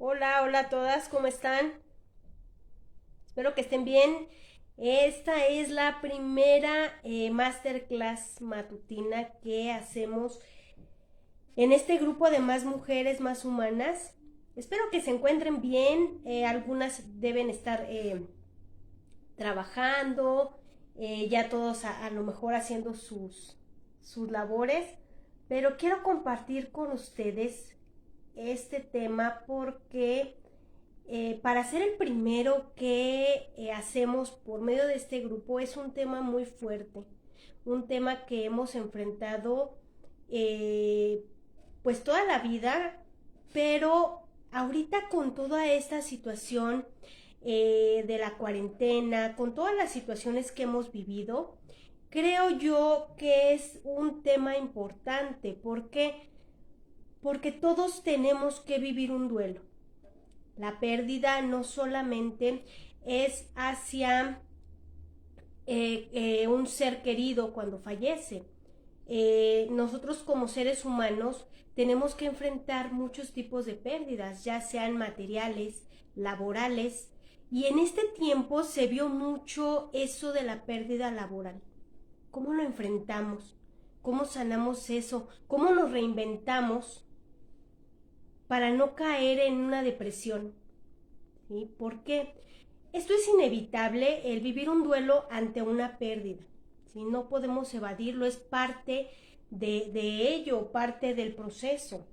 Hola, hola a todas, ¿cómo están? Espero que estén bien. Esta es la primera masterclass matutina que hacemos en este grupo de más mujeres, más humanas. Espero que se encuentren bien. Algunas deben estar trabajando, ya todos a lo mejor haciendo sus labores, pero quiero compartir con ustedes este tema porque para ser el primero que hacemos por medio de este grupo es un tema muy fuerte, un tema que hemos enfrentado eh, pues toda la vida, pero ahorita con toda esta situación de la cuarentena, con todas las situaciones que hemos vivido, creo yo que es un tema importante. ¿Por qué? Porque todos tenemos que vivir un duelo. La pérdida no solamente es hacia un ser querido cuando fallece. Nosotros como seres humanos tenemos que enfrentar muchos tipos de pérdidas, ya sean materiales, laborales, y en este tiempo se vio mucho eso de la pérdida laboral. ¿Cómo lo enfrentamos? ¿Cómo sanamos eso? ¿Cómo nos reinventamos para no caer en una depresión? ¿Sí? ¿Por qué? Esto es inevitable, el vivir un duelo ante una pérdida. ¿Sí? No podemos evadirlo, es parte de ello, parte del proceso.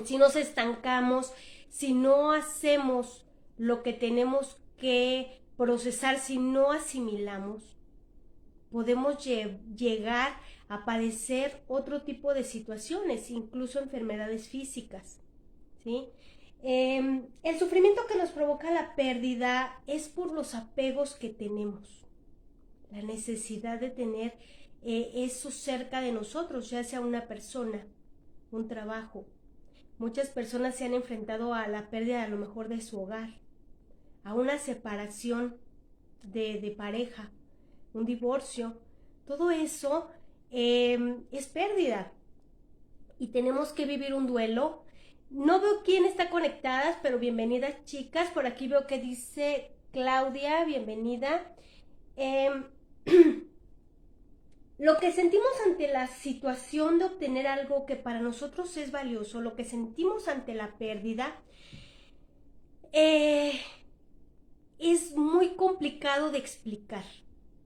Si nos estancamos, si no hacemos lo que tenemos que procesar, si no asimilamos, podemos llegar a padecer otro tipo de situaciones, incluso enfermedades físicas. ¿Sí? El sufrimiento que nos provoca la pérdida es por los apegos que tenemos, la necesidad de tener eso cerca de nosotros, ya sea una persona, un trabajo. Muchas personas se han enfrentado a la pérdida a lo mejor de su hogar, a una separación de pareja, un divorcio. Todo eso es pérdida y tenemos que vivir un duelo. No veo quién está conectadas, pero bienvenidas chicas. Por aquí veo que dice Claudia, bienvenida. Eh, lo que sentimos ante la situación de obtener algo que para nosotros es valioso, lo que sentimos ante la pérdida, eh, es muy complicado de explicar.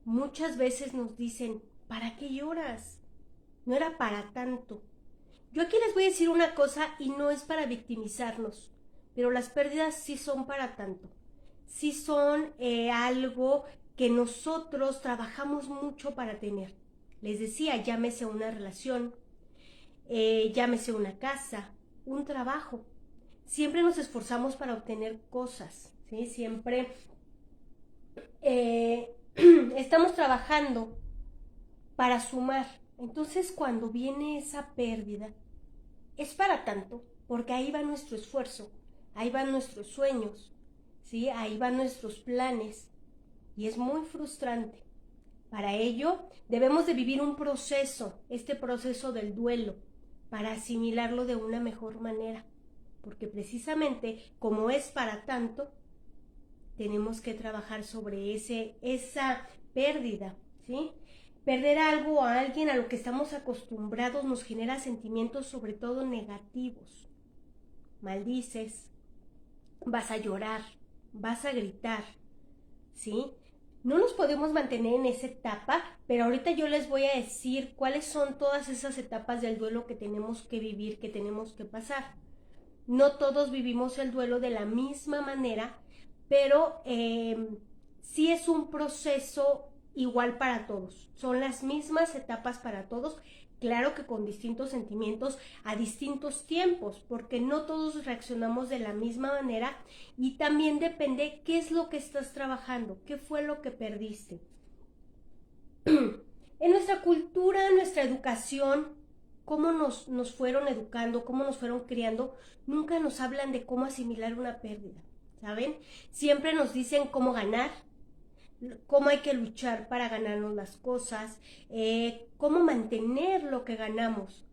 Muchas veces nos dicen, ¿para qué lloras? No era para tanto. Yo aquí les voy a decir una cosa y no es para victimizarnos, pero las pérdidas sí son para tanto. Sí son algo que nosotros trabajamos mucho para tener. Les decía, llámese una relación, llámese una casa, un trabajo. Siempre nos esforzamos para obtener cosas, ¿sí? Siempre eh, estamos trabajando para sumar. Entonces, cuando viene esa pérdida, es para tanto, porque ahí va nuestro esfuerzo, ahí van nuestros sueños, ¿sí? Ahí van nuestros planes y es muy frustrante. Para ello debemos de vivir un proceso, este proceso del duelo, para asimilarlo de una mejor manera, porque precisamente como es para tanto, tenemos que trabajar sobre esa pérdida, ¿sí? Perder algo o a alguien a lo que estamos acostumbrados nos genera sentimientos sobre todo negativos. Maldices, vas a llorar, vas a gritar, ¿sí? No nos podemos mantener en esa etapa, pero ahorita yo les voy a decir cuáles son todas esas etapas del duelo que tenemos que vivir, que tenemos que pasar. No todos vivimos el duelo de la misma manera, pero sí es un proceso igual para todos. Son las mismas etapas para todos, claro que con distintos sentimientos a distintos tiempos, porque no todos reaccionamos de la misma manera y también depende qué es lo que estás trabajando, qué fue lo que perdiste. En nuestra cultura, en nuestra educación, cómo nos fueron educando, cómo nos fueron criando, nunca nos hablan de cómo asimilar una pérdida, ¿saben? Siempre nos dicen cómo ganar, cómo hay que luchar para ganarnos las cosas, cómo mantener lo que ganamos,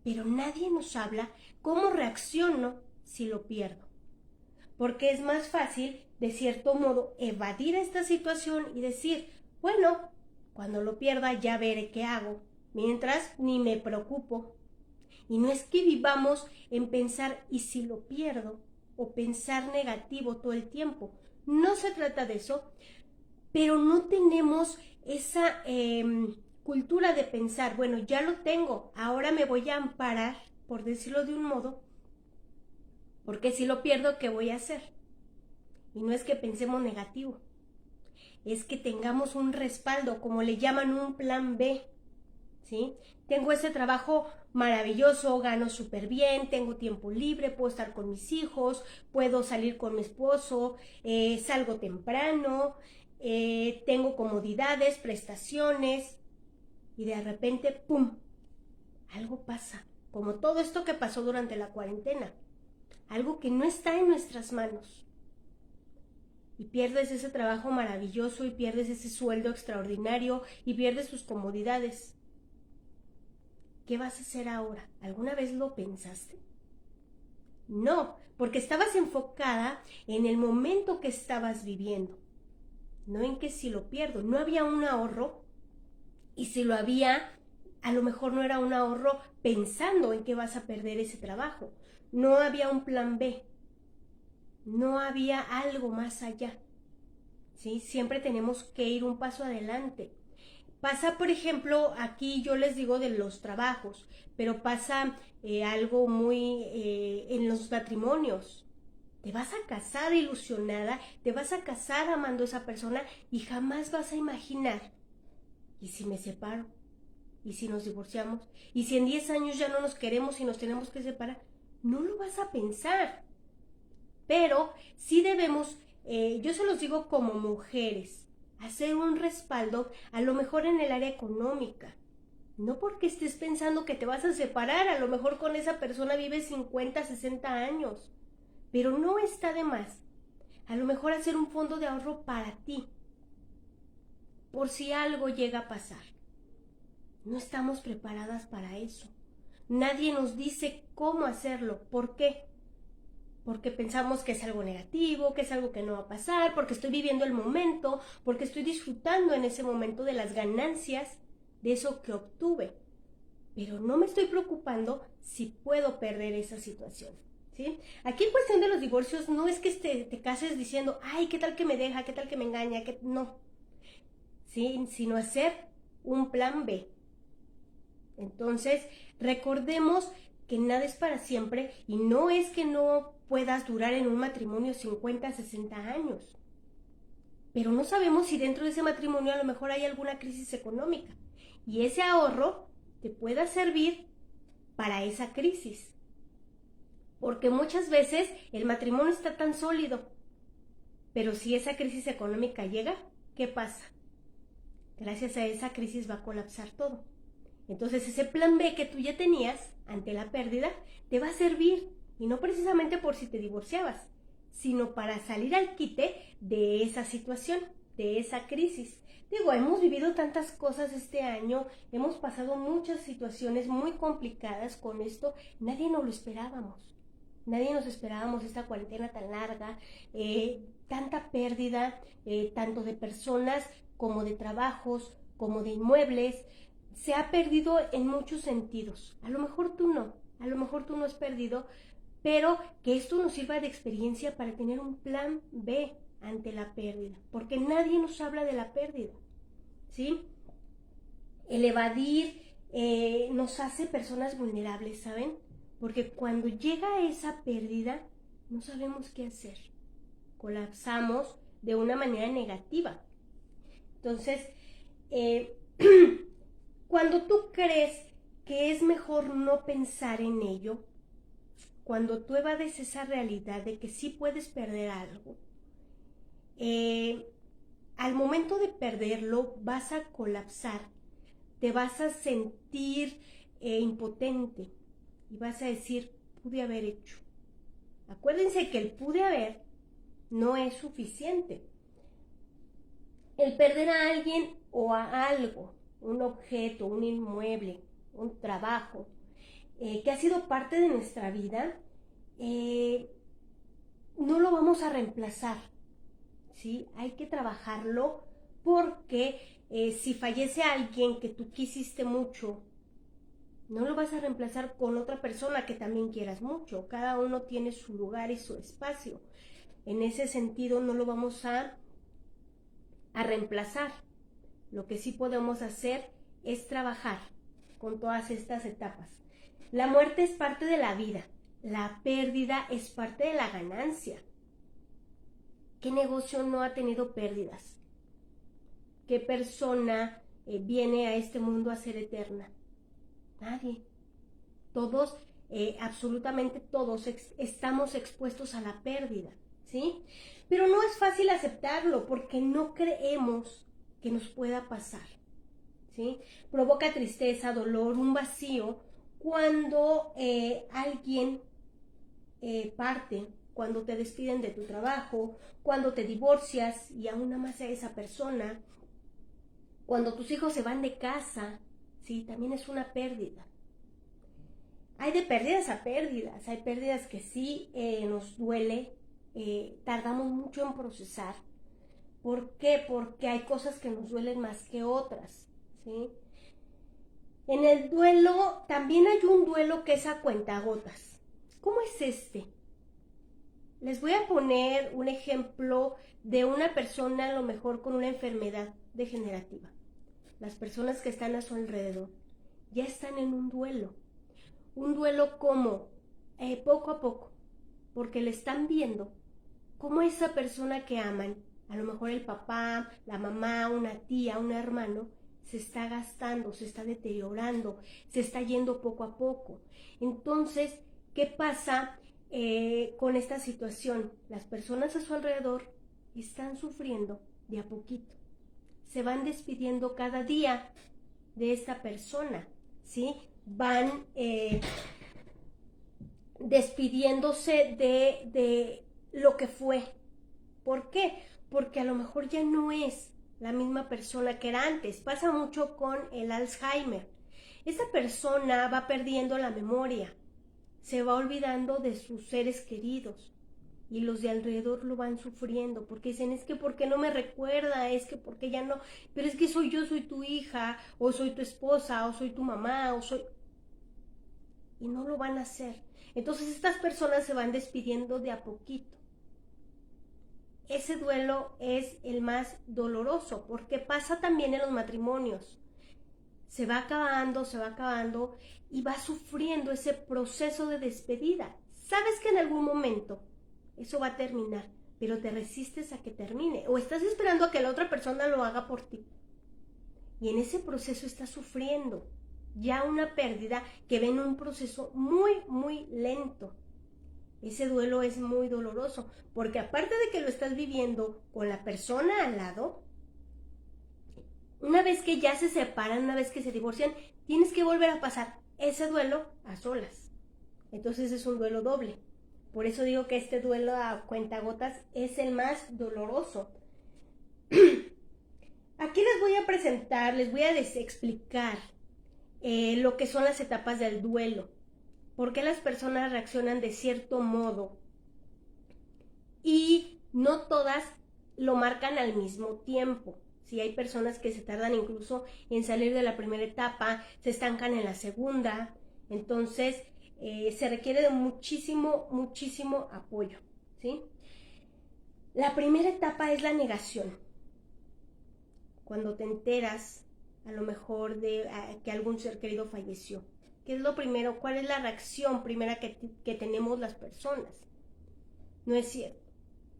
pero nadie nos habla cómo reacciono si lo pierdo? Porque es más fácil, de cierto modo, evadir esta situación y decir, bueno, cuando lo pierda ya veré qué hago, mientras ni me preocupo. Y no es que vivamos en pensar ¿y si lo pierdo? O pensar negativo todo el tiempo. No se trata de eso, pero no tenemos esa cultura de pensar, bueno, ya lo tengo, ahora me voy a amparar, por decirlo de un modo, porque si lo pierdo, ¿qué voy a hacer? Y no es que pensemos negativo, es que tengamos un respaldo, como le llaman un plan B, ¿sí? Tengo ese trabajo maravilloso, gano súper bien, tengo tiempo libre, puedo estar con mis hijos, puedo salir con mi esposo, salgo temprano, tengo comodidades, prestaciones, y de repente, ¡pum!, algo pasa, como todo esto que pasó durante la cuarentena, algo que no está en nuestras manos. Y pierdes ese trabajo maravilloso y pierdes ese sueldo extraordinario y pierdes tus comodidades. ¿Qué vas a hacer ahora? ¿Alguna vez lo pensaste? No, porque estabas enfocada en el momento que estabas viviendo, no en que si lo pierdo. No había un ahorro, y si lo había, a lo mejor no era un ahorro pensando en que vas a perder ese trabajo. No había un plan B, no había algo más allá, ¿sí? Siempre tenemos que ir un paso adelante. Pasa, por ejemplo, aquí yo les digo de los trabajos, pero pasa algo muy en los matrimonios. Te vas a casar ilusionada, te vas a casar amando a esa persona y jamás vas a imaginar, ¿y si me separo? ¿Y si nos divorciamos? ¿Y si en 10 años ya no nos queremos y nos tenemos que separar? No lo vas a pensar. Pero sí debemos, yo se los digo como mujeres, hacer un respaldo, a lo mejor en el área económica. No porque estés pensando que te vas a separar, a lo mejor con esa persona vives 50, 60 años. Pero no está de más. A lo mejor hacer un fondo de ahorro para ti, por si algo llega a pasar. No estamos preparadas para eso. Nadie nos dice cómo hacerlo. ¿Por qué? Porque pensamos que es algo negativo, que es algo que no va a pasar, porque estoy viviendo el momento, porque estoy disfrutando en ese momento de las ganancias de eso que obtuve. Pero no me estoy preocupando si puedo perder esa situación, ¿sí? Aquí en cuestión de los divorcios no es que te cases diciendo, ay, ¿qué tal que me deja? ¿Qué tal que me engaña? No, ¿sí? Sino hacer un plan B. Entonces, recordemos que nada es para siempre y no es que no puedas durar en un matrimonio 50, 60 años. Pero no sabemos si dentro de ese matrimonio a lo mejor hay alguna crisis económica y ese ahorro te pueda servir para esa crisis. Porque muchas veces el matrimonio está tan sólido, pero si esa crisis económica llega, ¿qué pasa? Gracias a esa crisis va a colapsar todo. Entonces ese plan B que tú ya tenías ante la pérdida te va a servir, y no precisamente por si te divorciabas, sino para salir al quite de esa situación, de esa crisis. Digo, hemos vivido tantas cosas este año, hemos pasado muchas situaciones muy complicadas con esto, nadie nos lo esperábamos. Nadie nos esperábamos esta cuarentena tan larga, tanta pérdida, tanto de personas como de trabajos, como de inmuebles. Se ha perdido en muchos sentidos. A lo mejor tú no has perdido, pero que esto nos sirva de experiencia para tener un plan B ante la pérdida, porque nadie nos habla de la pérdida, ¿sí? El evadir nos hace personas vulnerables, ¿saben? Porque cuando llega esa pérdida, no sabemos qué hacer. Colapsamos de una manera negativa. Entonces, cuando tú crees que es mejor no pensar en ello, cuando tú evades esa realidad de que sí puedes perder algo, al momento de perderlo vas a colapsar, te vas a sentir impotente y vas a decir, pude haber hecho. Acuérdense que el pude haber no es suficiente. El perder a alguien o a algo, un objeto, un inmueble, un trabajo, que ha sido parte de nuestra vida, no lo vamos a reemplazar, ¿sí? Hay que trabajarlo porque si fallece alguien que tú quisiste mucho, no lo vas a reemplazar con otra persona que también quieras mucho. Cada uno tiene su lugar y su espacio. En ese sentido no lo vamos a reemplazar. Lo que sí podemos hacer es trabajar con todas estas etapas. La muerte es parte de la vida. La pérdida es parte de la ganancia. ¿Qué negocio no ha tenido pérdidas? ¿Qué persona viene a este mundo a ser eterna? Nadie. Todos, absolutamente todos, estamos expuestos a la pérdida, ¿sí? Pero no es fácil aceptarlo porque no creemos que nos pueda pasar, ¿sí? Provoca tristeza, dolor, un vacío cuando alguien parte, cuando te despiden de tu trabajo, cuando te divorcias y aún amas a esa persona, cuando tus hijos se van de casa, ¿sí? También es una pérdida. Hay de pérdidas a pérdidas, hay pérdidas que sí nos duele, tardamos mucho en procesar. ¿Por qué? Porque hay cosas que nos duelen más que otras, ¿sí? En el duelo, también hay un duelo que es a cuentagotas. ¿Cómo es este? Les voy a poner un ejemplo de una persona a lo mejor con una enfermedad degenerativa. Las personas que están a su alrededor ya están en un duelo. Un duelo como poco a poco, porque le están viendo cómo esa persona que aman, a lo mejor el papá, la mamá, una tía, un hermano, se está gastando, se está deteriorando, se está yendo poco a poco. Entonces, ¿qué pasa con esta situación? Las personas a su alrededor están sufriendo de a poquito. Se van despidiendo cada día de esta persona, ¿sí? Van despidiéndose de lo que fue. ¿Por qué? Porque a lo mejor ya no es la misma persona que era antes. Pasa mucho con el Alzheimer. Esa persona va perdiendo la memoria, se va olvidando de sus seres queridos y los de alrededor lo van sufriendo porque dicen, es que ¿por qué no me recuerda? Es que ¿por qué ya no? Pero es que soy yo, soy tu hija, o soy tu esposa, o soy tu mamá, o soy... Y no lo van a hacer. Entonces estas personas se van despidiendo de a poquito. Ese duelo es el más doloroso porque pasa también en los matrimonios. Se va acabando y va sufriendo ese proceso de despedida. Sabes que en algún momento eso va a terminar, pero te resistes a que termine o estás esperando a que la otra persona lo haga por ti. Y en ese proceso estás sufriendo ya una pérdida que ven un proceso muy, muy lento. Ese duelo es muy doloroso, porque aparte de que lo estás viviendo con la persona al lado, una vez que ya se separan, una vez que se divorcian, tienes que volver a pasar ese duelo a solas. Entonces es un duelo doble. Por eso digo que este duelo a cuentagotas es el más doloroso. Aquí les voy a presentar, les voy a explicar lo que son las etapas del duelo. Por qué las personas reaccionan de cierto modo y no todas lo marcan al mismo tiempo. Si hay personas que se tardan incluso en salir de la primera etapa, se estancan en la segunda, entonces se requiere de muchísimo, muchísimo apoyo, ¿sí? La primera etapa es la negación. Cuando te enteras a lo mejor de que algún ser querido falleció. ¿Qué es lo primero? ¿Cuál es la reacción primera que tenemos las personas? No es cierto.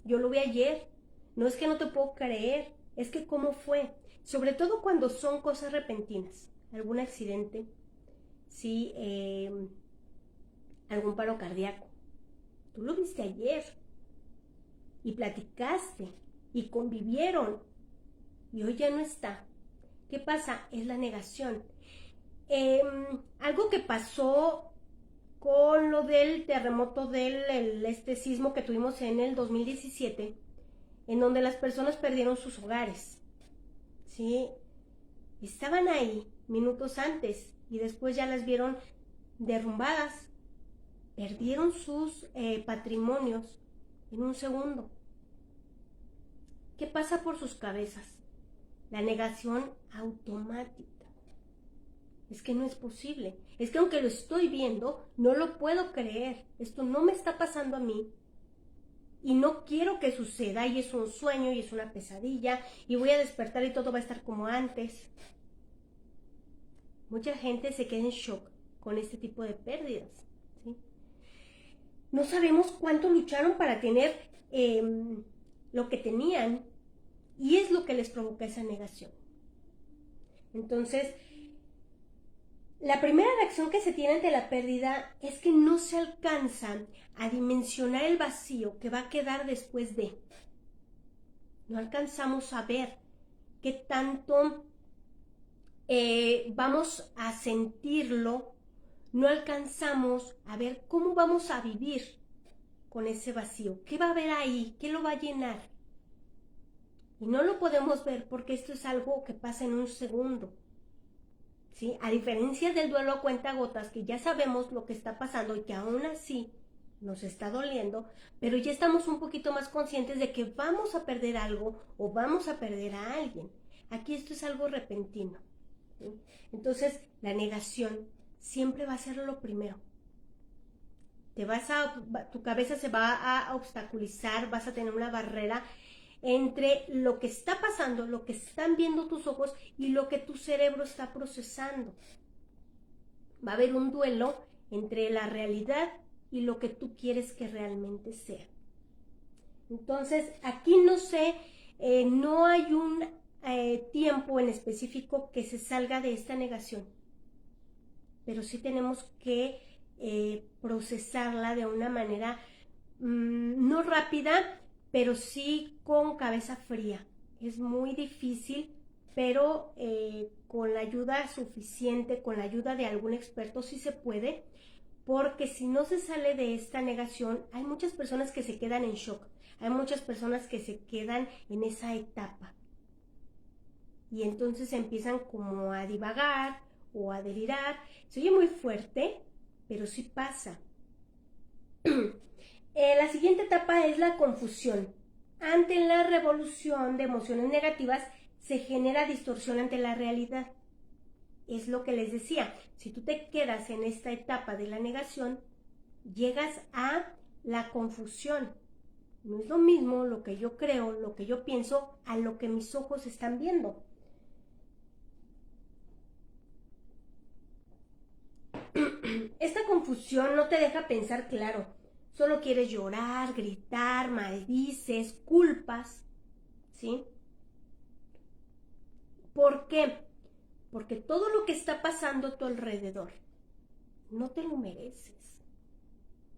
Yo lo vi ayer. No es que no te puedo creer. Es que cómo fue. Sobre todo cuando son cosas repentinas. Algún accidente. Sí, algún paro cardíaco. Tú lo viste ayer. Y platicaste. Y convivieron. Y hoy ya no está. ¿Qué pasa? Es la negación. Algo que pasó con lo del terremoto del sismo que tuvimos en el 2017, en donde las personas perdieron sus hogares, ¿sí? Estaban ahí minutos antes y después ya las vieron derrumbadas. perdieron sus patrimonios en un segundo. ¿Qué pasa por sus cabezas? La negación automática. Es que no es posible. Es que aunque lo estoy viendo, no lo puedo creer. Esto no me está pasando a mí. Y no quiero que suceda, y es un sueño, y es una pesadilla, y voy a despertar y todo va a estar como antes. Mucha gente se queda en shock con este tipo de pérdidas, ¿sí? No sabemos cuánto lucharon para tener lo que tenían, y es lo que les provoca esa negación. Entonces, la primera reacción que se tiene ante la pérdida es que no se alcanza a dimensionar el vacío que va a quedar después de. No alcanzamos a ver qué tanto vamos a sentirlo, no alcanzamos a ver cómo vamos a vivir con ese vacío, qué va a haber ahí, qué lo va a llenar. Y no lo podemos ver porque esto es algo que pasa en un segundo. ¿Sí? A diferencia del duelo a cuentagotas, que ya sabemos lo que está pasando y que aún así nos está doliendo, pero ya estamos un poquito más conscientes de que vamos a perder algo o vamos a perder a alguien. Aquí esto es algo repentino, ¿sí? Entonces, la negación siempre va a ser lo primero. Tu cabeza se va a obstaculizar, vas a tener una barrera entre lo que está pasando, lo que están viendo tus ojos y lo que tu cerebro está procesando. Va a haber un duelo entre la realidad y lo que tú quieres que realmente sea. Entonces, aquí no hay un tiempo en específico que se salga de esta negación, pero sí tenemos que procesarla de una manera no rápida, pero sí con cabeza fría. Es muy difícil, pero con la ayuda suficiente, con la ayuda de algún experto sí se puede, porque si no se sale de esta negación, hay muchas personas que se quedan en shock, hay muchas personas que se quedan en esa etapa y entonces empiezan como a divagar o a delirar. Se oye muy fuerte, pero sí pasa. La siguiente etapa es la confusión. Ante la revolución de emociones negativas se genera distorsión ante la realidad. Es lo que les decía, si tú te quedas en esta etapa de la negación, llegas a la confusión. No es lo mismo lo que yo creo, lo que yo pienso, a lo que mis ojos están viendo. Esta confusión no te deja pensar claro. Solo quieres llorar, gritar, maldices, culpas, ¿sí? ¿Por qué? Porque todo lo que está pasando a tu alrededor no te lo mereces.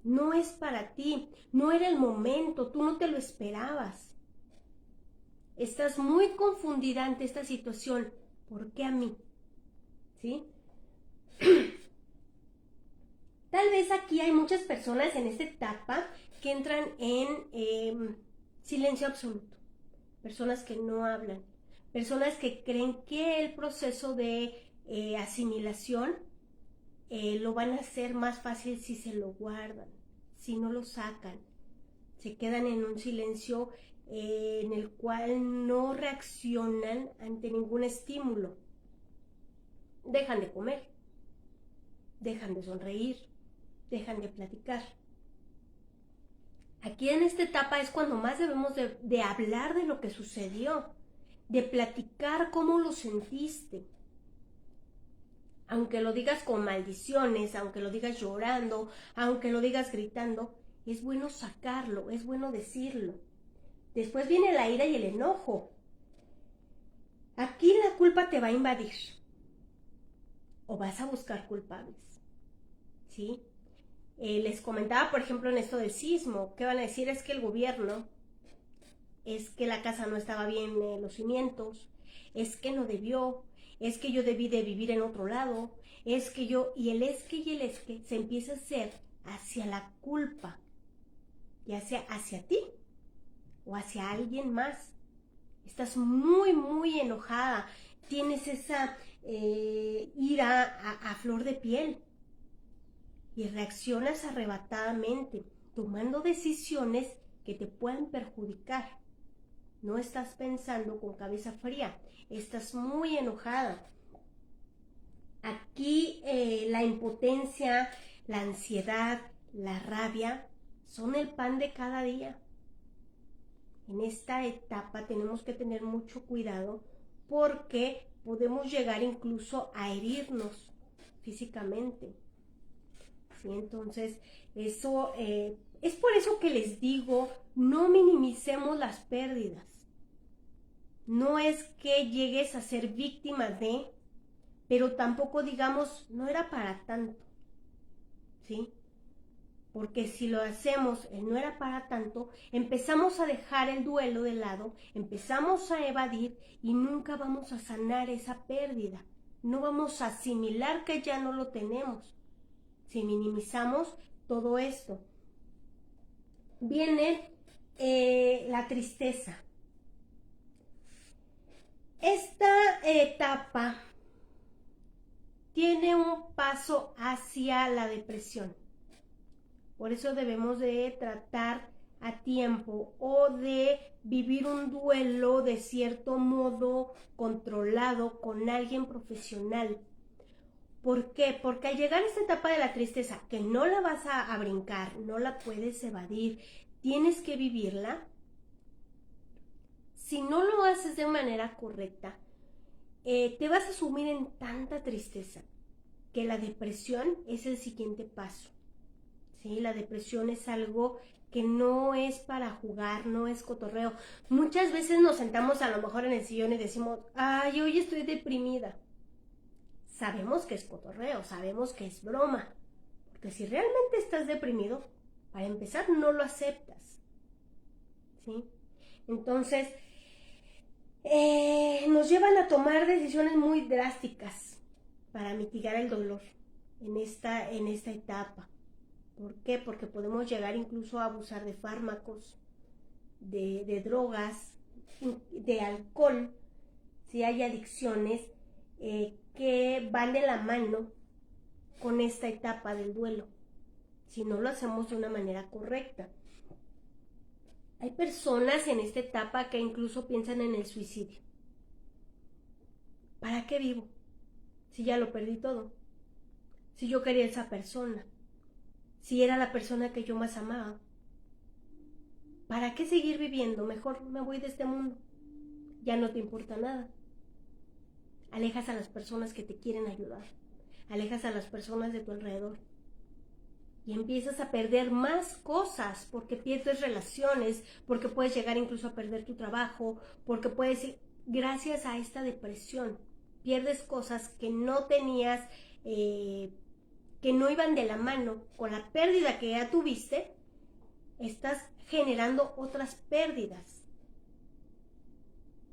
No es para ti, no era el momento, tú no te lo esperabas. Estás muy confundida ante esta situación. ¿Por qué a mí? ¿Sí? Tal vez aquí hay muchas personas en esta etapa que entran en silencio absoluto. Personas que no hablan. Personas que creen que el proceso de asimilación lo van a hacer más fácil si se lo guardan, si no lo sacan. Se quedan en un silencio en el cual no reaccionan ante ningún estímulo. Dejan de comer, dejan de sonreír, dejan de platicar. Aquí en esta etapa es cuando más debemos de hablar de lo que sucedió, de platicar cómo lo sentiste. Aunque lo digas con maldiciones, aunque lo digas llorando, aunque lo digas gritando, es bueno sacarlo, es bueno decirlo. Después viene la ira y el enojo. Aquí la culpa te va a invadir. O vas a buscar culpables. ¿Sí? Les comentaba, por ejemplo, en esto del sismo, ¿qué van a decir? Es que el gobierno, es que la casa no estaba bien, los cimientos, es que no debió, es que yo debí de vivir en otro lado, es que yo, y el es que se empieza a hacer hacia la culpa, ya sea hacia ti o hacia alguien más. Estás muy, muy enojada, tienes esa ira a flor de piel. y reaccionas arrebatadamente, tomando decisiones que te pueden perjudicar. No estás pensando con cabeza fría, estás muy enojada. Aquí la impotencia, la ansiedad, la rabia son el pan de cada día. En esta etapa tenemos que tener mucho cuidado porque podemos llegar incluso a herirnos físicamente. ¿Sí? Entonces, eso es por eso que les digo, no minimicemos las pérdidas. No es que llegues a ser víctima de, pero tampoco digamos, no era para tanto, ¿sí? Porque si lo hacemos, no era para tanto, empezamos a dejar el duelo de lado, empezamos a evadir y nunca vamos a sanar esa pérdida. No vamos a asimilar que ya no lo tenemos. Si minimizamos todo esto. Viene la tristeza. Esta etapa tiene un paso hacia la depresión. Por eso debemos de tratar a tiempo o de vivir un duelo de cierto modo controlado con alguien profesional. ¿Por qué? Porque al llegar a esta etapa de la tristeza, que no la vas a brincar, no la puedes evadir, tienes que vivirla. Si no lo haces de manera correcta, te vas a sumir en tanta tristeza que la depresión es el siguiente paso. ¿Sí? La depresión es algo que no es para jugar, no es cotorreo. Muchas veces nos sentamos a lo mejor en el sillón y decimos, ay, hoy estoy deprimida. Sabemos que es cotorreo, sabemos que es broma, porque si realmente estás deprimido, para empezar no lo aceptas, ¿sí? Entonces, nos llevan a tomar decisiones muy drásticas para mitigar el dolor en esta etapa. ¿Por qué? Porque podemos llegar incluso a abusar de fármacos, de drogas, de alcohol, si hay adicciones que van de la mano con esta etapa del duelo, si no lo hacemos de una manera correcta. Hay personas en esta etapa que incluso piensan en el suicidio. ¿Para qué vivo? Si ya lo perdí todo. Si yo quería a esa persona. Si era la persona que yo más amaba. ¿Para qué seguir viviendo? Mejor me voy de este mundo. Ya no te importa nada. Alejas a las personas que te quieren ayudar. Alejas a las personas de tu alrededor. Y empiezas a perder más cosas porque pierdes relaciones, porque puedes llegar incluso a perder tu trabajo, porque puedes, gracias a esta depresión, pierdes cosas que no tenías, que no iban de la mano con la pérdida que ya tuviste, estás generando otras pérdidas.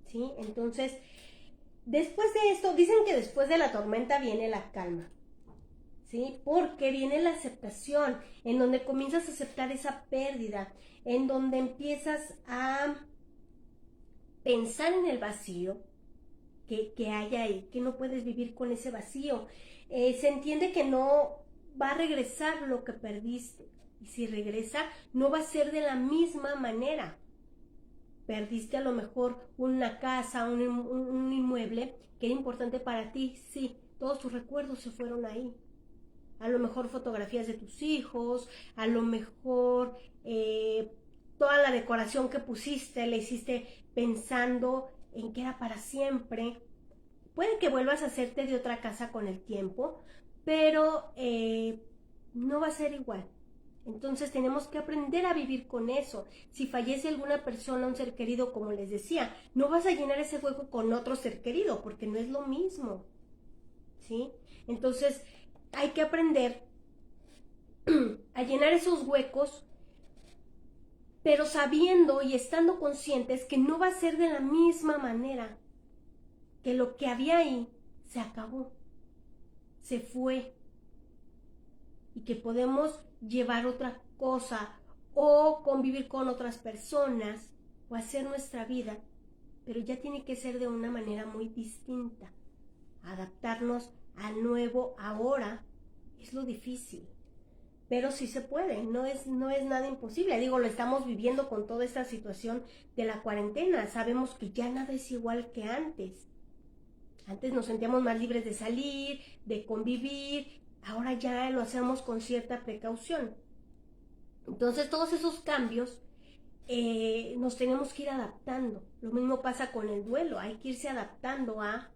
¿Sí? Entonces, después de esto, dicen que después de la tormenta viene la calma. ¿Sí? Porque viene la aceptación, en donde comienzas a aceptar esa pérdida, en donde empiezas a pensar en el vacío que hay ahí, que no puedes vivir con ese vacío. Se entiende que no va a regresar lo que perdiste, y si regresa, no va a ser de la misma manera. Perdiste a lo mejor una casa, un inmueble que era importante para ti, sí, todos tus recuerdos se fueron ahí. A lo mejor fotografías de tus hijos, a lo mejor toda la decoración que pusiste, la hiciste pensando en que era para siempre. Puede que vuelvas a hacerte de otra casa con el tiempo, pero no va a ser igual. Entonces tenemos que aprender a vivir con eso. Si fallece alguna persona, un ser querido, como les decía, no vas a llenar ese hueco con otro ser querido, porque no es lo mismo, ¿sí? Entonces, hay que aprender a llenar esos huecos, pero sabiendo y estando conscientes que no va a ser de la misma manera, que lo que había ahí se acabó, se fue, y que podemos llevar otra cosa o convivir con otras personas o hacer nuestra vida, pero ya tiene que ser de una manera muy distinta. Adaptarnos al nuevo ahora es lo difícil. pero sí se puede, no es nada imposible. Digo, lo estamos viviendo con toda esta situación de la cuarentena. Sabemos que ya nada es igual que antes. Antes nos sentíamos más libres de salir, de convivir, ahora ya lo hacemos con cierta precaución. Entonces todos esos cambios nos tenemos que ir adaptando. Lo mismo pasa con el duelo, hay que irse adaptando a...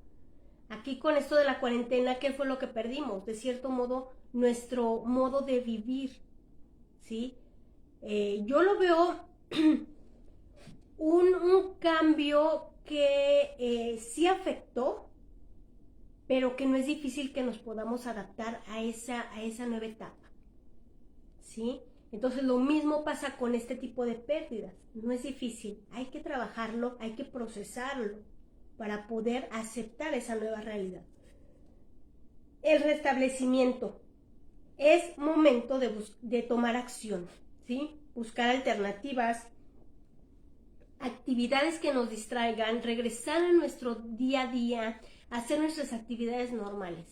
Aquí con esto de la cuarentena, ¿qué fue lo que perdimos? De cierto modo, nuestro modo de vivir, ¿sí? Yo lo veo un cambio que sí afectó, pero que no es difícil que nos podamos adaptar a esa nueva etapa, ¿sí? Entonces lo mismo pasa con este tipo de pérdidas, no es difícil, hay que trabajarlo, hay que procesarlo para poder aceptar esa nueva realidad. El restablecimiento, es momento de tomar acción, ¿sí? Buscar alternativas, actividades que nos distraigan, regresar a nuestro día a día, hacer nuestras actividades normales.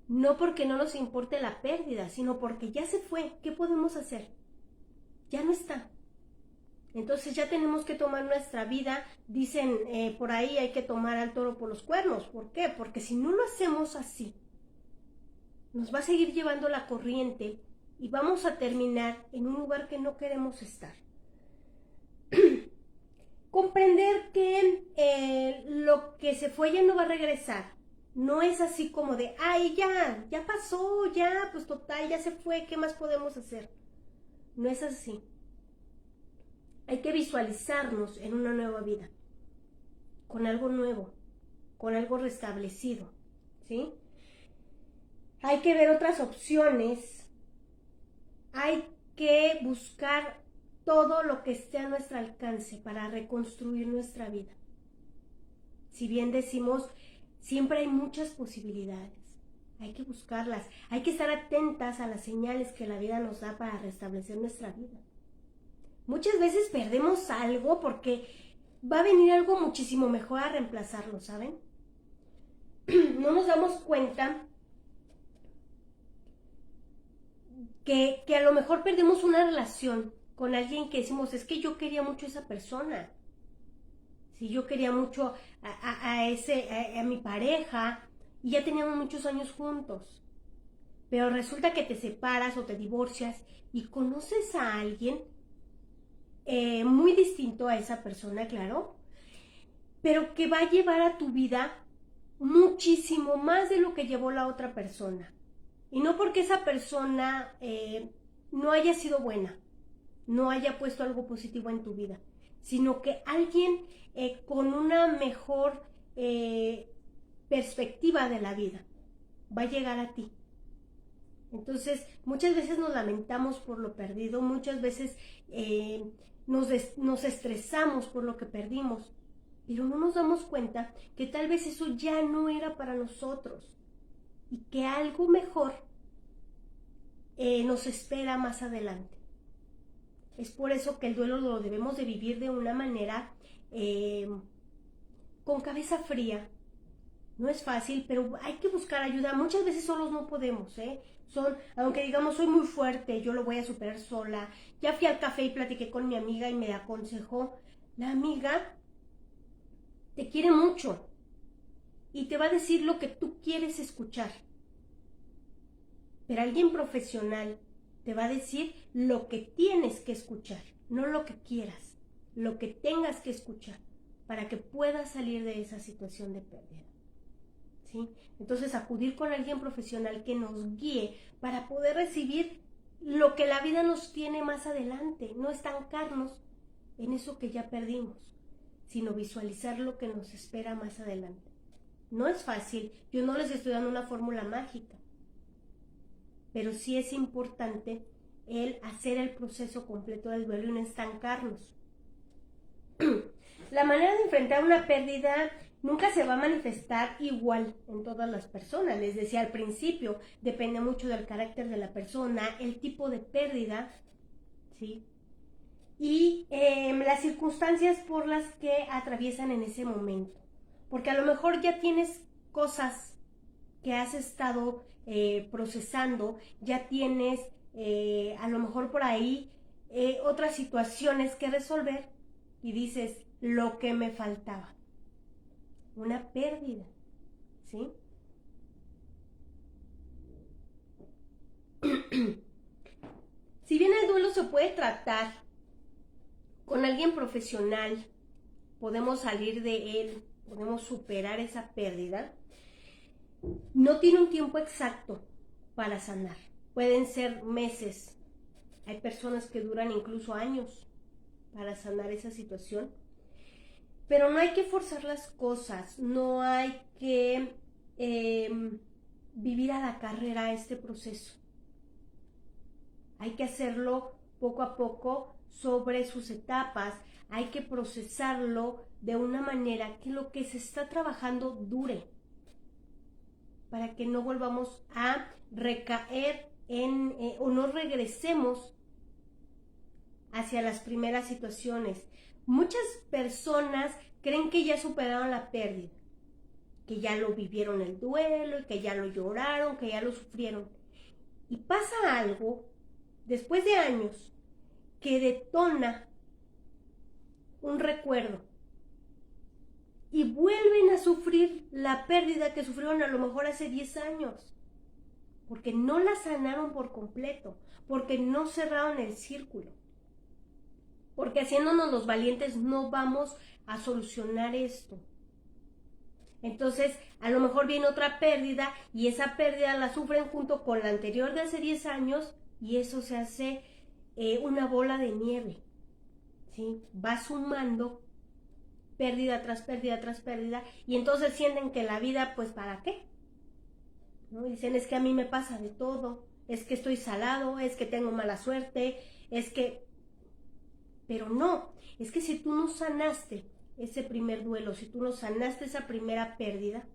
No porque no nos importe la pérdida, sino porque ya se fue. ¿Qué podemos hacer? Ya no está. Entonces ya tenemos que tomar nuestra vida. Dicen por ahí hay que tomar al toro por los cuernos. ¿Por qué? Porque si no lo hacemos así, nos va a seguir llevando la corriente y vamos a terminar en un lugar que no queremos estar. Comprender que lo que se fue ya no va a regresar. No es así como de, ay, ya pasó, ya, pues total, ya se fue, ¿qué más podemos hacer? No es así. Hay que visualizarnos en una nueva vida, con algo nuevo, con algo restablecido, ¿sí? Hay que ver otras opciones, hay que buscar todo lo que esté a nuestro alcance para reconstruir nuestra vida. Si bien decimos, siempre hay muchas posibilidades, hay que buscarlas, hay que estar atentas a las señales que la vida nos da para restablecer nuestra vida. Muchas veces perdemos algo porque va a venir algo muchísimo mejor a reemplazarlo, ¿saben? No nos damos cuenta que a lo mejor perdemos una relación con alguien que decimos, es que yo quería mucho a esa persona. Si yo quería mucho a mi pareja y ya teníamos muchos años juntos. Pero resulta que te separas o te divorcias y conoces a alguien muy distinto a esa persona, claro, pero que va a llevar a tu vida muchísimo más de lo que llevó la otra persona. Y no porque esa persona no haya sido buena, no haya puesto algo positivo en tu vida, sino que alguien con una mejor perspectiva de la vida va a llegar a ti. Entonces, muchas veces nos lamentamos por lo perdido, muchas veces nos estresamos por lo que perdimos, pero no nos damos cuenta que tal vez eso ya no era para nosotros y que algo mejor nos espera más adelante. Es por eso que el duelo lo debemos de vivir de una manera con cabeza fría. No es fácil, pero hay que buscar ayuda. Muchas veces solos no podemos, aunque digamos soy muy fuerte, yo lo voy a superar sola. Ya fui al café y platiqué con mi amiga y me aconsejó. La amiga te quiere mucho y te va a decir lo que tú quieres escuchar. Pero alguien profesional te va a decir lo que tienes que escuchar, no lo que quieras, lo que tengas que escuchar para que puedas salir de esa situación de pérdida. ¿Sí? Entonces acudir con alguien profesional que nos guíe para poder recibir lo que la vida nos tiene más adelante, no estancarnos en eso que ya perdimos, sino visualizar lo que nos espera más adelante. No es fácil, yo no les estoy dando una fórmula mágica, pero sí es importante el hacer el proceso completo del duelo y no estancarnos. La manera de enfrentar una pérdida nunca se va a manifestar igual en todas las personas. Les decía al principio, depende mucho del carácter de la persona, el tipo de pérdida, ¿sí? Y las circunstancias por las que atraviesan en ese momento. Porque a lo mejor ya tienes cosas que has estado procesando, ya tienes a lo mejor por ahí otras situaciones que resolver y dices, lo que me faltaba, una pérdida, ¿sí? Si bien el duelo se puede tratar con alguien profesional, podemos salir de él, podemos superar esa pérdida, no tiene un tiempo exacto para sanar. Pueden ser meses. Hay personas que duran incluso años para sanar esa situación. Pero no hay que forzar las cosas, no hay que vivir a la carrera este proceso. Hay que hacerlo poco a poco sobre sus etapas. Hay que procesarlo de una manera que lo que se está trabajando dure, para que no volvamos a recaer o no regresemos hacia las primeras situaciones. Muchas personas creen que ya superaron la pérdida, que ya lo vivieron el duelo, que ya lo lloraron, que ya lo sufrieron. Y pasa algo después de años que detona un recuerdo y vuelven a sufrir la pérdida que sufrieron a lo mejor hace 10 años, porque no la sanaron por completo, porque no cerraron el círculo. Porque haciéndonos los valientes no vamos a solucionar esto. Entonces, a lo mejor viene otra pérdida y esa pérdida la sufren junto con la anterior de hace 10 años y eso se hace una bola de nieve, ¿sí? Va sumando pérdida tras pérdida tras pérdida y entonces sienten que la vida, pues, ¿para qué? ¿No? Dicen, es que a mí me pasa de todo, es que estoy salado, es que tengo mala suerte, es que... Pero no, es que si tú no sanaste ese primer duelo, si tú no sanaste esa primera pérdida,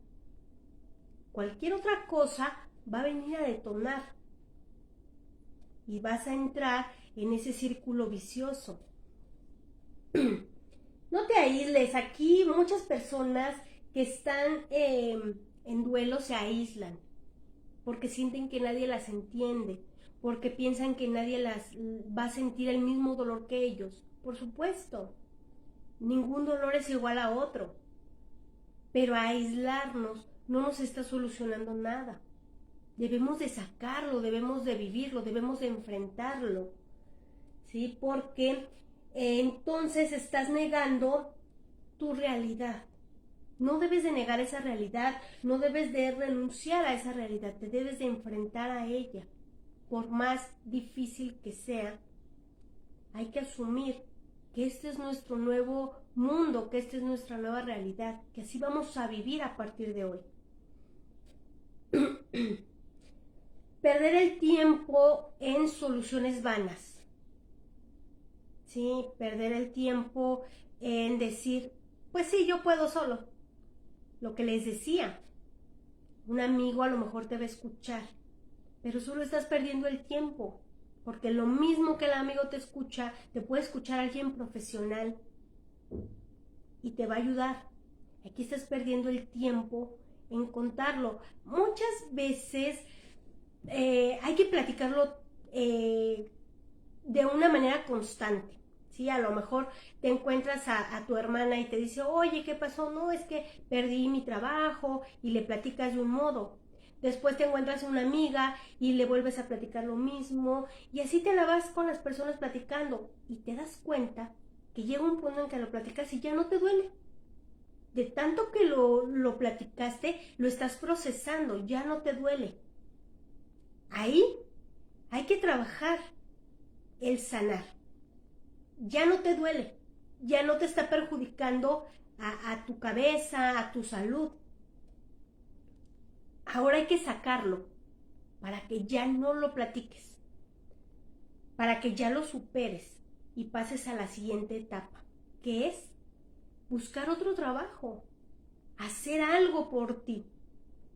cualquier otra cosa va a venir a detonar y vas a entrar en ese círculo vicioso. No te aísles, aquí muchas personas que están en duelo se aíslan porque sienten que nadie las entiende, porque piensan que nadie las va a sentir el mismo dolor que ellos. Por supuesto, ningún dolor es igual a otro, pero aislarnos no nos está solucionando nada. Debemos de sacarlo, debemos de vivirlo, debemos de enfrentarlo, ¿sí? Porque entonces estás negando tu realidad. No debes de negar esa realidad, no debes de renunciar a esa realidad, te debes de enfrentar a ella. Por más difícil que sea, hay que asumir que este es nuestro nuevo mundo, que esta es nuestra nueva realidad, que así vamos a vivir a partir de hoy. Perder el tiempo en soluciones vanas, ¿sí? Perder el tiempo en decir, pues sí, yo puedo solo. Lo que les decía, un amigo a lo mejor te va a escuchar, pero solo estás perdiendo el tiempo, porque lo mismo que el amigo te escucha, te puede escuchar alguien profesional y te va a ayudar. Aquí estás perdiendo el tiempo en contarlo. Muchas veces hay que platicarlo de una manera constante. ¿Sí? A lo mejor te encuentras a tu hermana y te dice, oye, ¿qué pasó? No, es que perdí mi trabajo y le platicas de un modo. Después te encuentras a una amiga y le vuelves a platicar lo mismo y así te la vas con las personas platicando y te das cuenta que llega un punto en que lo platicas y ya no te duele. De tanto que lo platicaste, lo estás procesando, ya no te duele. Ahí hay que trabajar el sanar. Ya no te duele, ya no te está perjudicando a tu cabeza, a tu salud. Ahora hay que sacarlo para que ya no lo platiques, para que ya lo superes y pases a la siguiente etapa, que es buscar otro trabajo, hacer algo por ti,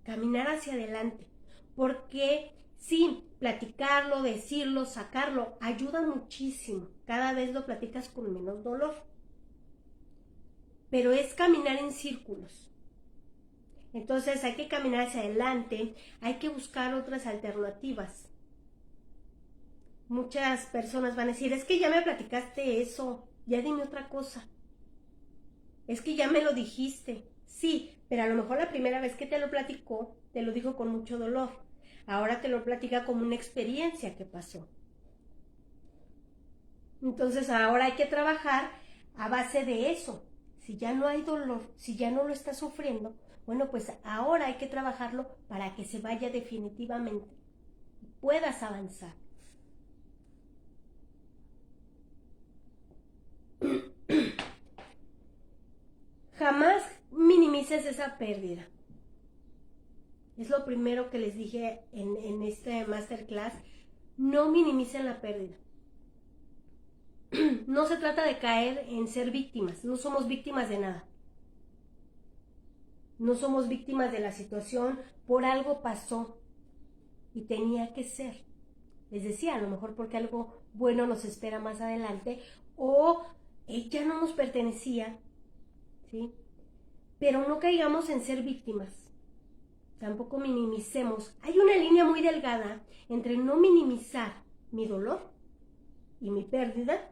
caminar hacia adelante, porque sí, platicarlo, decirlo, sacarlo, ayuda muchísimo. Cada vez lo platicas con menos dolor. Pero es caminar en círculos. Entonces hay que caminar hacia adelante, hay que buscar otras alternativas. Muchas personas van a decir, es que ya me platicaste eso, ya dime otra cosa. Es que ya me lo dijiste. Sí, pero a lo mejor la primera vez que te lo platicó, te lo dijo con mucho dolor. Ahora te lo platica como una experiencia que pasó. Entonces ahora hay que trabajar a base de eso. Si ya no hay dolor, si ya no lo estás sufriendo, bueno, pues ahora hay que trabajarlo para que se vaya definitivamente y puedas avanzar. Jamás minimices esa pérdida. Es lo primero que les dije en este masterclass. No minimicen la pérdida. No se trata de caer en ser víctimas. No somos víctimas de nada. No somos víctimas de la situación. Por algo pasó y tenía que ser. Les decía, a lo mejor porque algo bueno nos espera más adelante o ya no nos pertenecía, ¿sí? Pero no caigamos en ser víctimas. Tampoco minimicemos. Hay una línea muy delgada entre no minimizar mi dolor y mi pérdida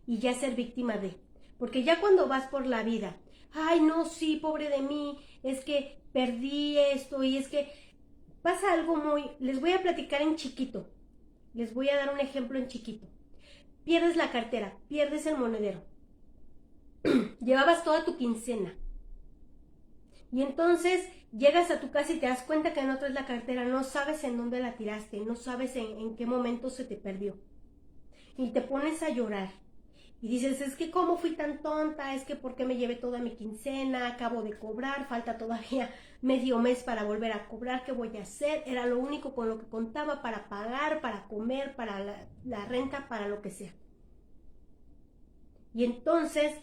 y ya ser víctima de. Porque ya cuando vas por la vida, ay no, sí, pobre de mí, es que perdí esto y es que pasa algo muy... Les voy a platicar en chiquito. Les voy a dar un ejemplo en chiquito. Pierdes la cartera, pierdes el monedero. Llevabas toda tu quincena. Y entonces llegas a tu casa y te das cuenta que no traes la cartera, no sabes en dónde la tiraste, no sabes en qué momento se te perdió. Y te pones a llorar. Y dices, es que cómo fui tan tonta, es que por qué me llevé toda mi quincena, acabo de cobrar, falta todavía medio mes para volver a cobrar, ¿qué voy a hacer? Era lo único con lo que contaba para pagar, para comer, para la renta, para lo que sea. Y entonces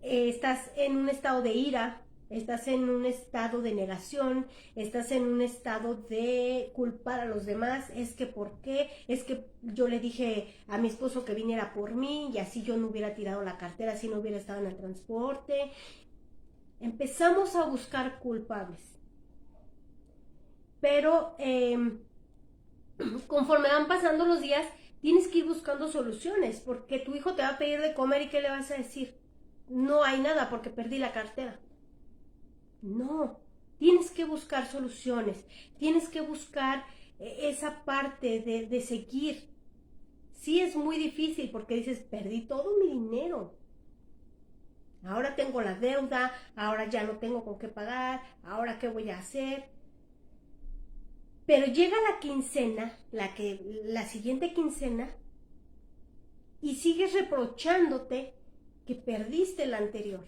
estás en un estado de ira, estás en un estado de negación, estás en un estado de culpar a los demás, es que ¿por qué? Es que yo le dije a mi esposo que viniera por mí y así yo no hubiera tirado la cartera, si no hubiera estado en el transporte. Empezamos a buscar culpables. Pero conforme van pasando los días, tienes que ir buscando soluciones, porque tu hijo te va a pedir de comer y ¿qué le vas a decir? No hay nada porque perdí la cartera. No, tienes que buscar soluciones, tienes que buscar esa parte de seguir. Sí es muy difícil porque dices, perdí todo mi dinero. Ahora tengo la deuda, ahora ya no tengo con qué pagar, ahora qué voy a hacer. Pero llega la quincena, la siguiente quincena, y sigues reprochándote que perdiste la anterior.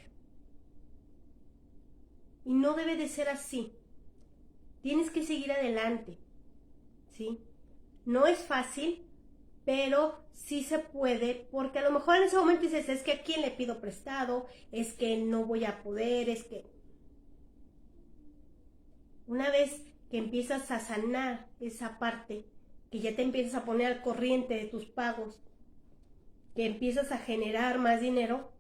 Y no debe de ser así. Tienes que seguir adelante, ¿sí? No es fácil, pero sí se puede, porque a lo mejor en ese momento dices, es que a quién le pido prestado, es que no voy a poder, es que... Una vez que empiezas a sanar esa parte, que ya te empiezas a poner al corriente de tus pagos, que empiezas a generar más dinero,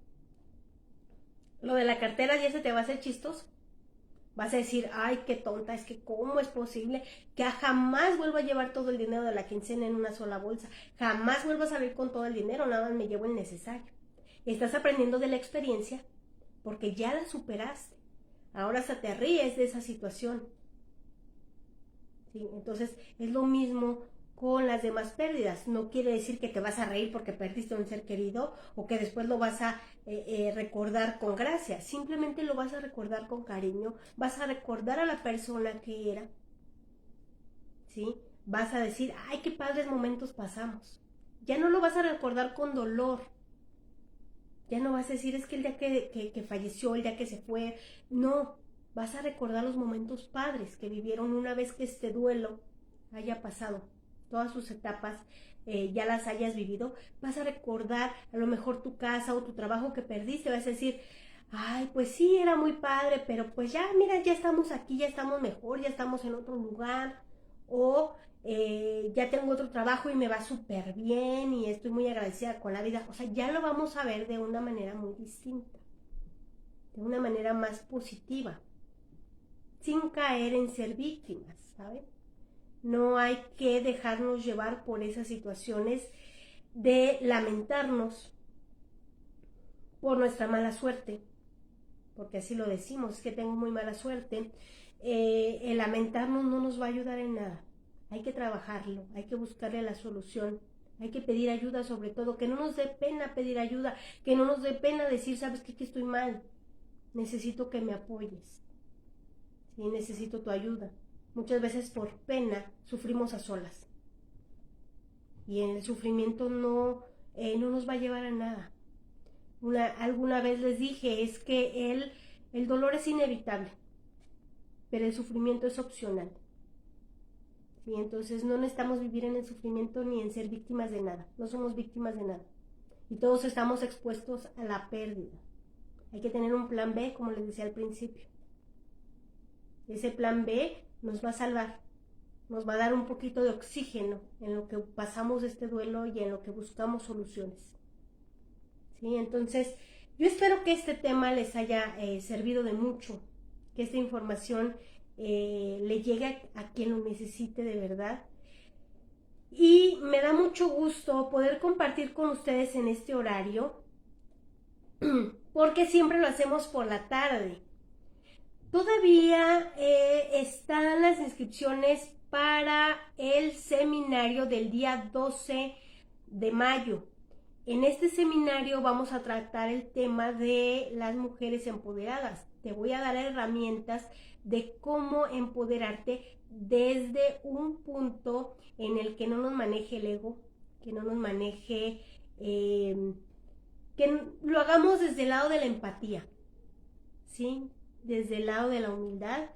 lo de la cartera ya se te va a hacer chistoso. Vas a decir, ay, qué tonta, es que cómo es posible que jamás vuelva a llevar todo el dinero de la quincena en una sola bolsa, jamás vuelva a salir con todo el dinero, nada más me llevo el necesario. Estás aprendiendo de la experiencia porque ya la superaste. Ahora hasta te ríes de esa situación. ¿Sí? Entonces es lo mismo con las demás pérdidas. No quiere decir que te vas a reír porque perdiste a un ser querido o que después lo vas a recordar con gracia. Simplemente lo vas a recordar con cariño, vas a recordar a la persona que era, ¿sí? Vas a decir, ay, qué padres momentos pasamos. Ya no lo vas a recordar con dolor. Ya no vas a decir, es que el día que falleció, el día que se fue. No, vas a recordar los momentos padres que vivieron una vez que este duelo haya pasado, todas sus etapas, ya las hayas vivido. Vas a recordar a lo mejor tu casa o tu trabajo que perdiste. Vas a decir, ay, pues sí, era muy padre, pero pues ya, mira, ya estamos aquí, ya estamos mejor, ya estamos en otro lugar. O ya tengo otro trabajo y me va súper bien y estoy muy agradecida con la vida. O sea, ya lo vamos a ver de una manera muy distinta, de una manera más positiva, sin caer en ser víctimas, ¿sabes? No hay que dejarnos llevar por esas situaciones de lamentarnos por nuestra mala suerte, porque así lo decimos, es que tengo muy mala suerte. El lamentarnos no nos va a ayudar en nada. Hay que trabajarlo, hay que buscarle la solución, hay que pedir ayuda, sobre todo, que no nos dé pena pedir ayuda, que no nos dé pena decir, ¿sabes qué? Que estoy mal, necesito que me apoyes, ¿sí? Necesito tu ayuda. Muchas veces por pena sufrimos a solas y en el sufrimiento no nos va a llevar a nada. Alguna vez les dije, es que el dolor es inevitable, pero el sufrimiento es opcional. ¿Sí? Entonces no necesitamos vivir en el sufrimiento ni en ser víctimas de nada. No somos víctimas de nada. Y todos estamos expuestos a la pérdida. Hay que tener un plan B, como les decía al principio. Ese plan B nos va a salvar. Nos va a dar un poquito de oxígeno en lo que pasamos este duelo y en lo que buscamos soluciones. ¿Sí? Entonces, yo espero que este tema les haya servido de mucho, que esta información le llegue a quien lo necesite de verdad. Y me da mucho gusto poder compartir con ustedes en este horario, porque siempre lo hacemos por la tarde. Todavía están las inscripciones para el seminario del día 12 de mayo. En este seminario vamos a tratar el tema de las mujeres empoderadas. Te voy a dar herramientas de cómo empoderarte desde un punto en el que no nos maneje el ego, que no nos maneje, que lo hagamos desde el lado de la empatía, ¿sí? Desde el lado de la humildad.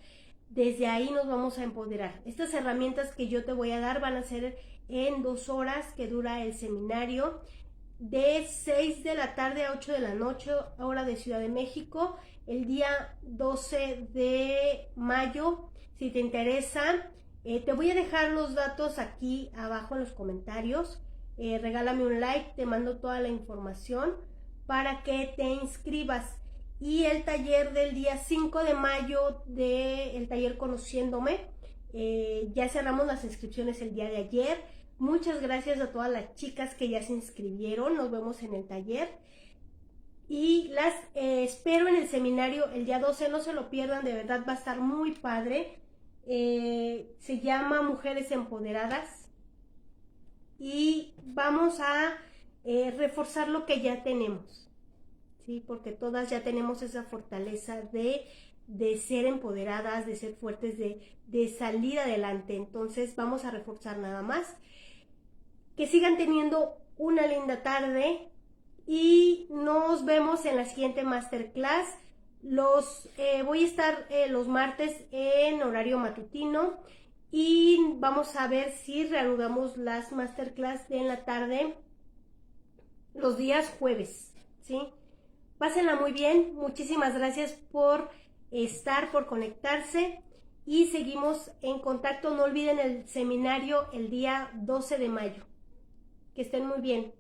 Desde ahí nos vamos a empoderar. Estas herramientas que yo te voy a dar van a ser en 2 horas que dura el seminario, de 6 de la tarde a 8 de la noche, hora de Ciudad de México, el día 12 de mayo. Si te interesa, te voy a dejar los datos aquí abajo en los comentarios. Regálame un like, te mando toda la información para que te inscribas. Y el taller del día 5 de mayo, el taller Conociéndome, ya cerramos las inscripciones el día de ayer. Muchas gracias a todas las chicas que ya se inscribieron. Nos vemos en el taller. Y las espero en el seminario el día 12. No se lo pierdan, de verdad va a estar muy padre. Se llama Mujeres Empoderadas. Y vamos a reforzar lo que ya tenemos. ¿Sí? Porque todas ya tenemos esa fortaleza de ser empoderadas, de ser fuertes, de salir adelante. Entonces vamos a reforzar nada más. Que sigan teniendo una linda tarde y nos vemos en la siguiente masterclass. Voy a estar los martes en horario matutino y vamos a ver si reanudamos las masterclass en la tarde los días jueves, ¿sí? Pásenla muy bien, muchísimas gracias por estar, por conectarse y seguimos en contacto. No olviden el seminario el día 12 de mayo. Que estén muy bien.